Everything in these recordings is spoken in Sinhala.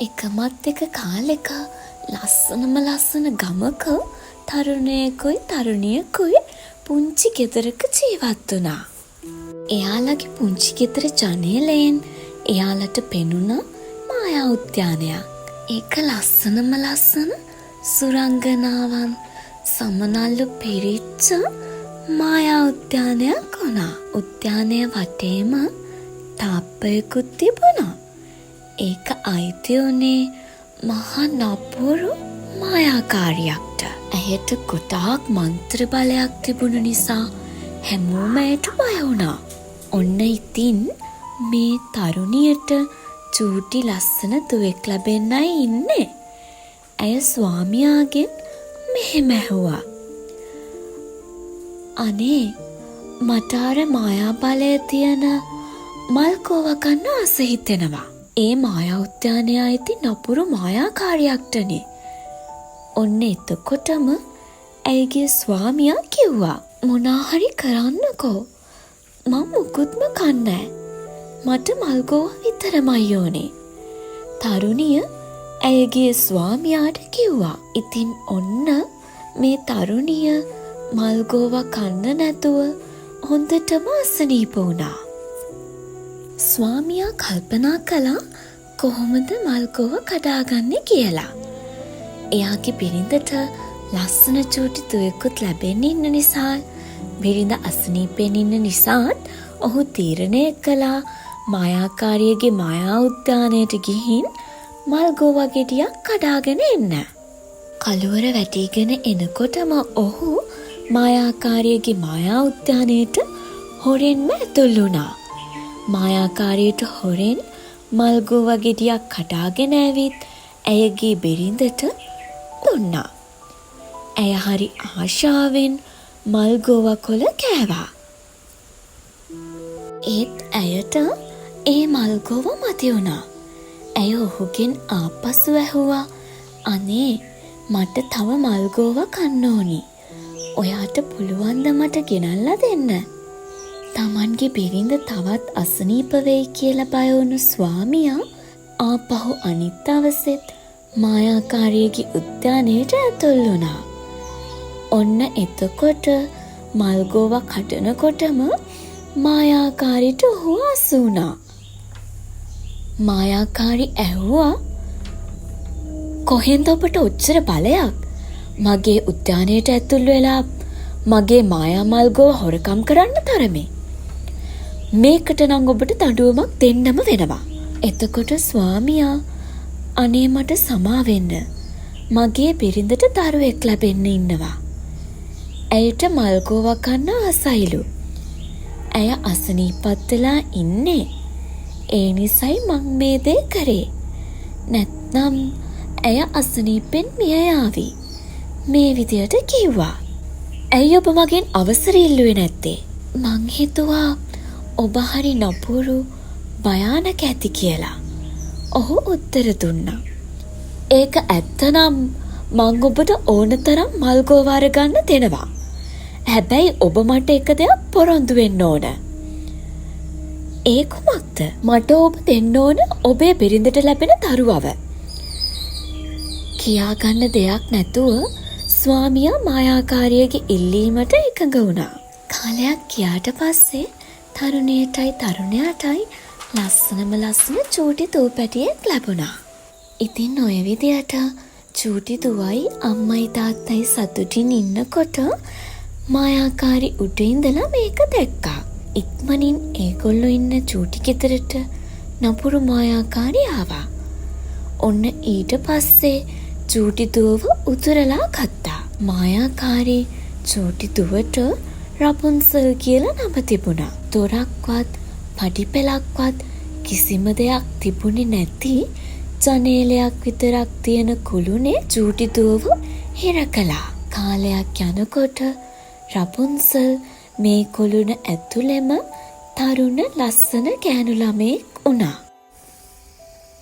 එකමත් එක කාලෙක ලස්සනම ලස්සන ගමක තරුණයෙකුයි තරුණියකුයි පුංචි ගෙදරක ජීවත් වුණා. එයාලගේ පුංචි ගෙදර ජනේලයෙන් එයාලට පෙනුණා මායා උද්‍යානයක්. ඒක ලස්සනම ලස්සන සුරංගනාවන් සමනල්ලු පිරිච්ච මායා උද්‍යානයක් වුණා. උද්‍යානය වටේම තාප්පයකුත් තිබුණා. ඒක අයිති වුණේ මහා නපුරු මායාකාරියක්ට. ඇයට ගොඩාක් මන්ත්‍ර බලයක් තිබුණ නිසා හැමෝම ඇයට බය වුණා. ඔන්න ඉතින් මේ තරුණියට චූටි ලස්සන දුවෙක් ලැබෙන්නයි ඉන්නේ. ඇය ස්වාමියාගෙන් මෙහෙම ඇහුවා. අනේ මට අර මායා බලය තියෙන මල් කෝව කන්න ආස හිතෙනවා. ඒ මායා උද්‍යානයේ අයිති නපුරු මායාකාරියක්ටනේ. ඔන්න එතකොටම ඇයගේ ස්වාමියා කිව්වා මොනා හරි කරන්නකෝ. මම මුකුත්ම කන්නේ මට මල්ගෝව විතරමයි ඕනේ. තරුණිය ඇයගේ ස්වාමියාට කිව්වා. ඉතින් ඔන්න මේ තරුණිය මල්ගෝව කන්න නැතුව හොඳටම අසනීප වුණා. ස්වාමියා කල්පනා කළා කොහොමද මල්ගෝව කඩාගන්නේ කියලා. එයාගේ බිරිඳට ලස්සන චූටි දුවෙකුත් ලැබෙන්න ඉන්න නිසා බිරිඳ අසනීපෙන් ඉන්න නිසාත් ඔහු තීරණය කළා මායාකාරියගේ මායා උද්‍යානයට ගිහින් මල්ගෝව ගෙඩියක් කඩාගෙන එන්න. කළුවර වැටිගෙන එනකොටම ඔහු මායාකාරියගේ මායා උද්‍යානයට හොරෙන්ම ඇතුල් වුණා. මායාකාරියට හොරෙන් මල්ගෝව ගෙඩියක් කඩාගෙන ඇවිත් ඇයගේ බිරිඳට දුන්නා. ඇය හරි ආශාවෙන් මල්ගෝව කොළ කෑවා. ඒත් ඇයට ඒ මල්ගෝව මදි වුණා. ඇය ඔහුගෙන් ආපසු ඇහුවා අනේ මට තව මල්ගෝව කන්න ඕනි. ඔයාට පුළුවන්ද මට ගෙනල්ලා දෙන්න? තමන්ගේ බිරිඳ තවත් අසනීප වෙයි කියලා බය වුණු ස්වාමියා ආපහු අනිත් දවසෙත් මායාකාරියගේ උද්‍යානයට ඇතුල් වුණා. ඔන්න එතකොට මල්ගෝව කඩනකොටම මායාකාරියට ඔහු අසු වුණා. මායාකාරි ඇහුවා කොහෙන්ද ඔබට ඔච්චර බලයක්? මගේ උද්‍යානයට ඇතුල් වෙලා මගේ මායා මල්ගෝව හොරකම් කරන්න තරමේ. මේකට නම් ඔබට දඬුවමක් දෙන්නම වෙනවා. එතකොට ස්වාමියා අනේ මට සමා වෙන්න. මගේ බිරිඳට දරුවෙක් ලැබෙන්න ඉන්නවා. ඇයට මල්ගෝව කන්න ආසයිලු. ඇය අසනීපත් වෙලා ඉන්නේ. ඒ නිසයි මං මේ දේ කරේ. නැත්නම් ඇය අසනීපෙන් මිය යාවි. මේ විදියට කිව්වා. ඇයි ඔබ මගෙන් අවසර ඉල්ලුවේ නැත්තේ? මං හිතුවා ඔබ හරි නපුරු භයානක ඇති කියලා. ඔහු උත්තර දුන්නා. ඒක ඇත්තනම් මං ඔබට ඕන තරම් මල්ගෝව අරගන්න දෙනවා. හැබැයි ඔබ මට එක දෙයක් පොරොන්දු වෙන්න ඕන. ඒ කුමක්ද? මට ඔබ දෙන්න ඕන ඔබේ බිරිඳට ලැබෙන දරුවව. කියාගන්න දෙයක් නැතුව ස්වාමියා මායාකාරියගේ ඉල්ලීමට එකඟ වුණා. කාලයක් ගියාට පස්සේ තරුණියටයි තරුණයාටයි ලස්සනම ලස්සන චූටි දූපැටියෙක් ලැබුණා. ඉතින් ඔය විදියට චූටි දුවයි අම්මයි තාත්තයි සතුටින් ඉන්නකොට මායාකාරි උඩ ඉඳලා මේක දැක්කා. ඉක්මනින් ඒගොල්ලෝ ඉන්න චූටි ගෙදරට නපුරු මායාකාරි ආවා. ඔන්න ඊට පස්සේ චූටි දුවව උතුරලා ගත්තා. මායාකාරි චූටි දුවට රපුන්සල් කියලා නම තිබුණා. දොරක්වත් පඩිපෙලක්වත් කිසිම දෙයක් තිබුණේ නැති ජනේලයක් විතරක් තියෙන කුළුනේ චූටි දුවව හිර කළා. කාලයක් යනකොට රපුන්සල් මේ කුළුණ ඇතුළෙම තරුණ ලස්සන ගෑනු ළමෙක් වුණා.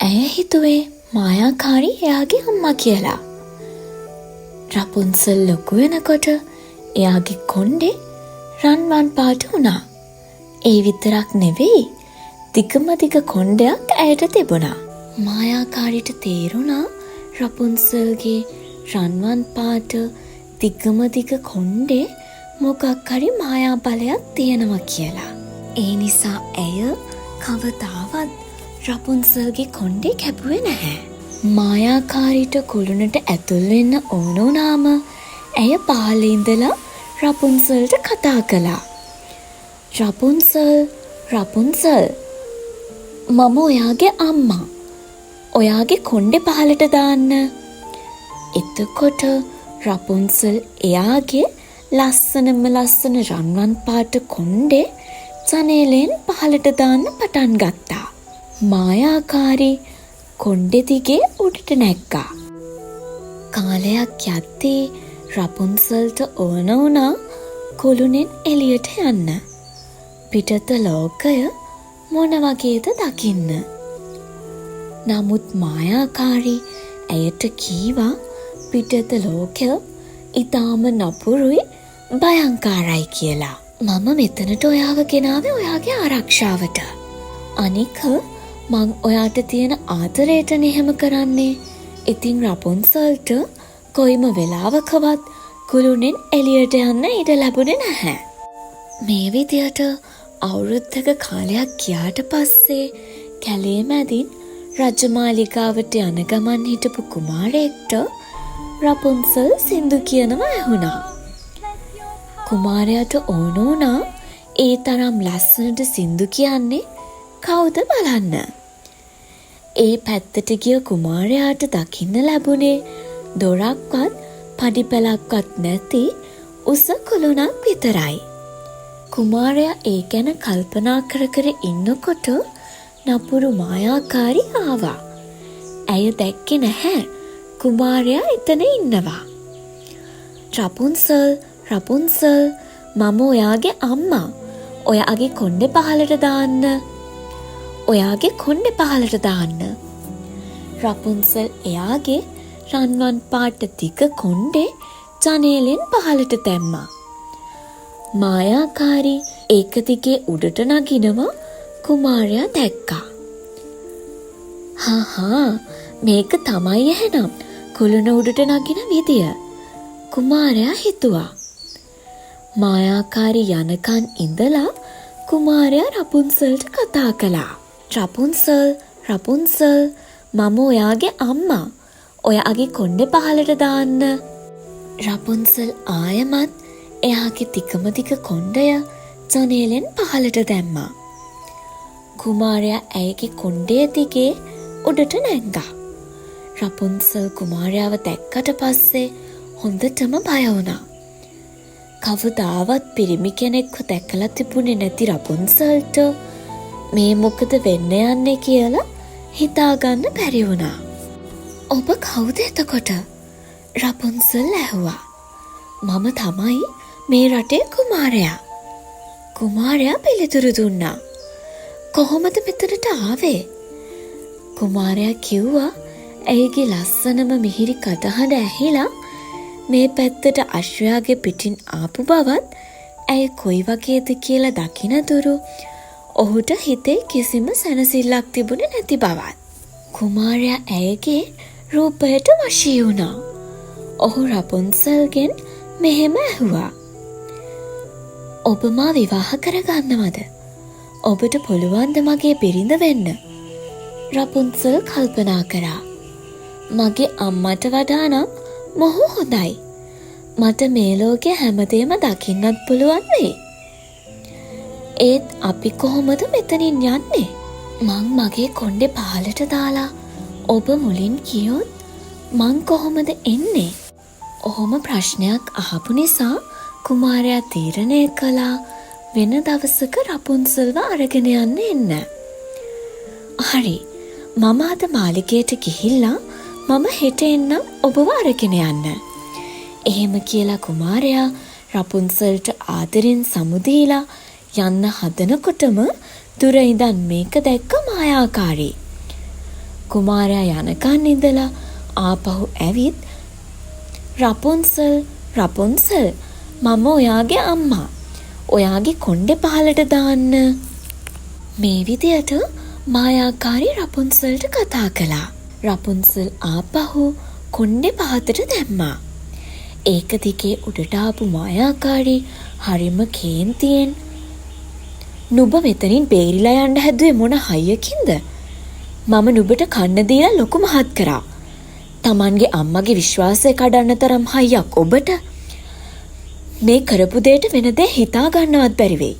ඇය හිතුවේ මායාකාරි එයාගේ අම්මා කියලා. රපුන්සල් ලොකු වෙනකොට එයාගේ කොණ්ඩේ රන්වන් පාට වුණා. ඒ විතරක් නෙවෙයි දිගම දිග කොණ්ඩයක් ඇයට තිබුණා. මායාකාරීට තේරුණා රපුන්සල්ගේ රන්වන් පාට දිගම දිග කොණ්ඩේ මොකක් හරි මායා බලයක් තියෙනවා කියලා. ඒ නිසා ඇය කවදාවත් රපුන්සල්ගේ කොණ්ඩේ කැපුවේ නැහැ. මායාකාරීට කුළුණට ඇතුල් වෙන්න ඕන වුණාම ඇය පහළේ ඉඳලා රපුන්සල්ට කතා කළා. රපුන්සල්, රපුන්සල්, මම ඔයාගේ අම්මා. ඔයාගේ කොණ්ඩේ පහළට දාන්න. එතකොට රපුන්සල් එයාගේ ලස්සනම ලස්සන රන්වන් පාට කොණ්ඩේ ජනේලෙන් පහළට දාන්න පටන් ගත්තා. මායාකාරී කොණ්ඩේ දිගේ උඩට නැග්ගා. කාලයක් යද්දී රපුන්සල්ට ඕන වුණා කුළුණෙන් එළියට යන්න. පිටත ලෝකය මොන වගේද දකින්න. නමුත් මායාකාරී ඇයට කීවා පිටත ලෝකය ඊටාම නපුරුයි භයංකාරයි කියලා. මම මෙතනට ඔයාව ගෙනාවේ ඔයාගේ ආරක්ෂාවට. අනික මං ඔයාට තියෙන ආදරයට නෙහෙම කරන්නේ. ඉතින් රපුන්සල්ට කොයිම වෙලාවකවත් කුළුණෙන් එළියට යන්න ඉඩ ලැබුණේ නැහැ. මේ විදියට අවුරුද්දක කාලයක් ගියාට පස්සේ කැලේ මැදින් රජමාලිගාවට යන ගමන් හිටපු කුමාරයෙක්ට රපුන්සල් සින්දු කියනවා ඇහුණා. කුමාරයාට ඕන වුණා ඒ තරම් ලස්සනට සින්දු කියන්නේ කවුද බලන්න. ඒ පැත්තට ගිය කුමාරයාට දකින්න ලැබුණේ දොරක්වත් පඩිපැලක්වත් නැති උස කුළුණක් විතරයි. කුමාරයා ඒ ගැන කල්පනා කර කර ඉන්නකොට නපුරු මායාකාරී ආවා. ඇය දැක්කේ නැහැ කුමාරයා එතන ඉන්නවා. රපුන්සල්, රපුන්සල්, මම ඔයාගේ අම්මා. ඔයාගේ කොණ්ඩේ පහළට දාන්න. ඔයාගේ කොණ්ඩේ පහළට දාන්න. රපුන්සල් එයාගේ රන්වන් පාට දිග කොණ්ඩේ ජනේලෙන් පහළට දැම්මා. මායාකාරී ඒක දිගේ උඩට නගිනවා කුමාරයා දැක්කා. හා මේක තමයි එහෙනම් කුළුණ උඩට නගින විදිය. කුමාරයා හිතුවා. මායාකාරී යනකන් ඉඳලා කුමාරයා රපුන්සල්ට කතා කළා. රපුන්සල්, රපුන්සල්, මම ඔයාගේ අම්මා. ඔයාගේ කොණ්ඩේ පහළට දාන්න. රපුන්සල් ආයමත් එයාගේ තිකම දිග කොණ්ඩය ජනේලෙන් පහළට දැම්මා. කුමාරයා ඇයගේ කොණ්ඩේ දිගේ උඩට නැංගා. රපුන්සල් කුමාරයාව දැක්කට පස්සේ හොඳටම බය වුණා. කවදාවත් පිරිමි කෙනෙක්ව දැකලා තිබුණේ නැති රපුන්සල්ට මේ මොකද වෙන්න යන්නේ කියලා හිතාගන්න බැරි වුණා. ඔබ කවුද එතකොට? රපුන්සල් ඇහුවා. මම තමයි මේ රටේ කුමාරයා. කුමාරයා පිළිතුරු දුන්නා. කොහොමද මෙතනට ආවේ? කුමාරයා කිව්වා ඇයගේ ලස්සනම මිහිරි කටහඬ ඇහිලා මේ පැත්තට අශ්වයාගේ පිටින් ආපු බවත් ඇය කොයි වගේද කියලා දකිනතුරු ඔහුට හිතේ කිසිම සැනසෙල්ලක් තිබුණේ නැති බවත්. කුමාරයා ඇයගේ රූපයට වශී වුණා. ඔහු රපුන්සල්ගෙන් මෙහෙම ඇහුවා. ඔබ මා විවාහ කරගන්නවද? ඔබට පුළුවන්ද මගේ බිරිඳ වෙන්න? රපුන්සල් කල්පනා කරා. මගේ අම්මට වඩා නම් මොහු හොඳයි. මට මේ ලෝකේ හැමදේම දකින්නත් පුළුවන් වෙයි. ඒත් අපි කොහොමද මෙතනින් යන්නේ? මං මගේ කොණ්ඩේ පහළට දාලා ඔබ මුලින් කියොත් මං කොහොමද එන්නේ? ඔහොම ප්‍රශ්නයක් අහපු නිසා කුමාරයා තීරණය කළා වෙන දවසක රපුන්සල්ව අරගෙන යන්න එන්න. හරි, මම අද මාලිගයට ගිහිල්ලා මම හෙට එන්නම් ඔබව අරගෙන යන්න. එහෙම කියලා කුමාරයා රපුන්සල්ට ආදරෙන් සමුදීලා යන්න හදනකොටම දුර ඉඳන් මේක දැක්ක මායාකාරී. කුමාරයා යනකන් ඉඳලා ආපහු ඇවිත් රපුන්සල්, රපුන්සල්, මම ඔයාගේ අම්මා. ඔයාගේ කොණ්ඩේ පහළට දාන්න. මේ විදියට මායාකාරී රපුන්සල්ට කතා කළා. රපුන්සල් ආපහු කොණ්ඩේ පහතට දැම්මා. ඒක දිගේ උඩට ආපු මායාකාරී හරිම කේන්තියෙන් "නුඹ මෙතනින් බේරිලා යන්න හැදුවේ මොන හයියකින්ද? මම නුඹට කන්න දීලා ලොකු මහත් කරා. Tamanගේ අම්මගේ විශ්වාසය කඩන්න තරම් හයියක් ඔබට. මේ කරපු දෙයට වෙන දේ හිතා ගන්නවත් බැරි වෙයි."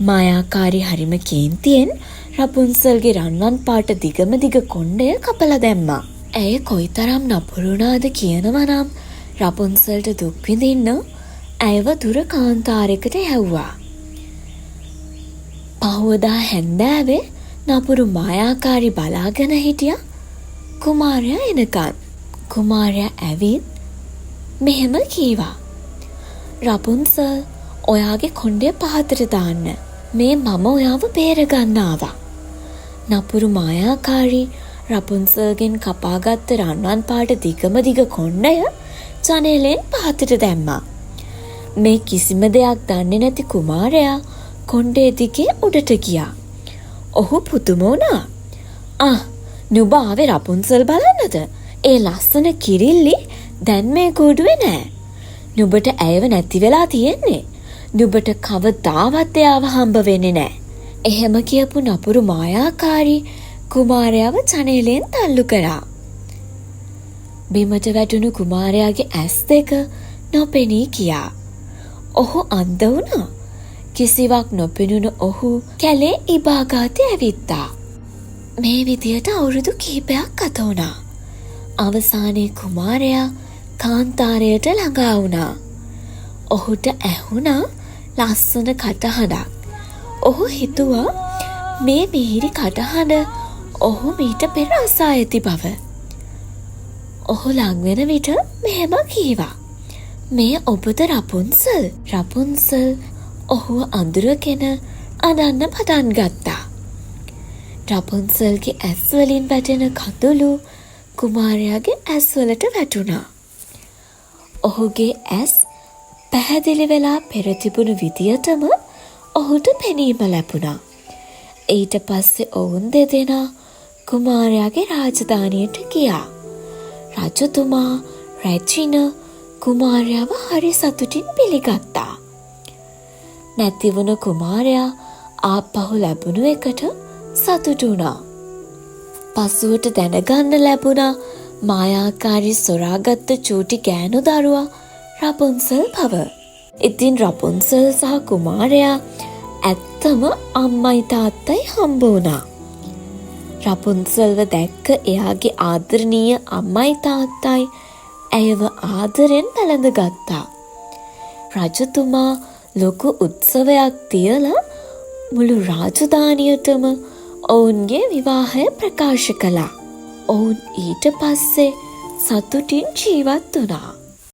මායාකාරී හරිම කේන්තියෙන් රපුන්සල්ගේ රන්වන් පාට දිගම දිග කොණ්ඩය කපලා දැම්මා. ඇය කොයිතරම් නපුරුණාද කියනවා නම් රපුන්සල්ට දුක් විඳින්න ඇයව දුර කාන්තාරයකට යවුවා. පහුවදා හැන්දෑවේ නපුරු මායාකාරී බලාගෙන හිටියා කුමාරයා එනකන්. කුමාරයා ඇවිත් මෙහෙම කීවා. "රපුන්සල්, ඔයාගේ කොණ්ඩය පහතට දාන්න. මේ මම ඔයාව බේරගන්න ආවා." නපුරු මායාකාරී රපුන්සල්ගෙන් කපාගත්ත රන්වන් පාට දිගම දිග කොණ්ඩය ජනේලෙන් පහතට දැම්මා. මේ කිසිම දෙයක් දන්නේ නැති කුමාරයා කොණ්ඩේ දිගේ උඩට ගියා. ඔහු පුදුම වුණා. නුඹ ආවේ රපුන්සල් බලන්නද? ඒ ලස්සන කිරිල්ලි දැන් මේ කූඩුවේ නෑ. නුඹට ඇයව නැති වෙලා තියෙන්නේ. නුඹට කවදාවත් එයාව හම්බ වෙන්නේ නෑ." එහෙම කියපු නපුරු මායාකාරී කුමාරයාව ජනේලෙන් තල්ලු කරා. බිමට වැටුණු කුමාරයාගේ ඇස් දෙක නොපෙනී ගියා. ඔහු අන්ධ වුණා. කිසිවක් නොපෙනුණු ඔහු කැලේ ඉබාගාතේ ඇවිත්තා. මේ විදියට අවුරුදු කිහිපයක් ගත වුණා. අවසානයේ කුමාරයා කාන්තාරයට ළඟා වුණා. ඔහුට ඇහුණා ලස්සන කටහඬක්. ඔහු හිතුවා මේ මිහිරි කටහඬ ඔහු මීට පෙර අසා ඇති බව. ඔහු ළඟ වෙන විට මෙහෙම කීවා. "මේ ඔබද රපුන්සල්?" රපුන්සල් ඔහුව අඳුරගෙන අනන්න පටන් ගත්තා. රපුන්සල්ගේ ඇස්වලින් වැටෙන කඳුළු කුමාරයාගේ ඇස්වලට වැටුණා. ඔහුගේ ඇස් පැහැදිලි වෙලා පෙර තිබුණු විදියටම ඔහුට පෙනීම ලැබුණා. ඊට පස්සේ ඔවුන් දෙදෙනා කුමාරයාගේ රාජධානියට ගියා. රජතුමා රැජින කුමාරයාව හරි සතුටින් පිළිගත්තා. නැතිවුණු කුමාරයා ආපහු ලැබුණු එකට සතුටු වුණා. පසුවට දැනගන්න ලැබුණා මායාකාරී සොරාගත්ත චූටි ගෑනු දරුවා රපුන්සල් බව. ඉතින් රපුන්සල් සහ කුමාරයා ඇත්තම අම්මයි තාත්තයි හම්බ වුණා. රපුන්සල්ව දැක්ක එයාගේ ආදරණීය අම්මයි තාත්තයි ඇයව ආදරෙන් පැළඳගත්තා. රජතුමා ලොකු උත්සවයක් තියලා මුළු රාජධානියටම ඔවුන්ගේ විවාහය ප්‍රකාශ කළා. ඔවුන් ඊට පස්සේ සතුටින් ජීවත් වුණා.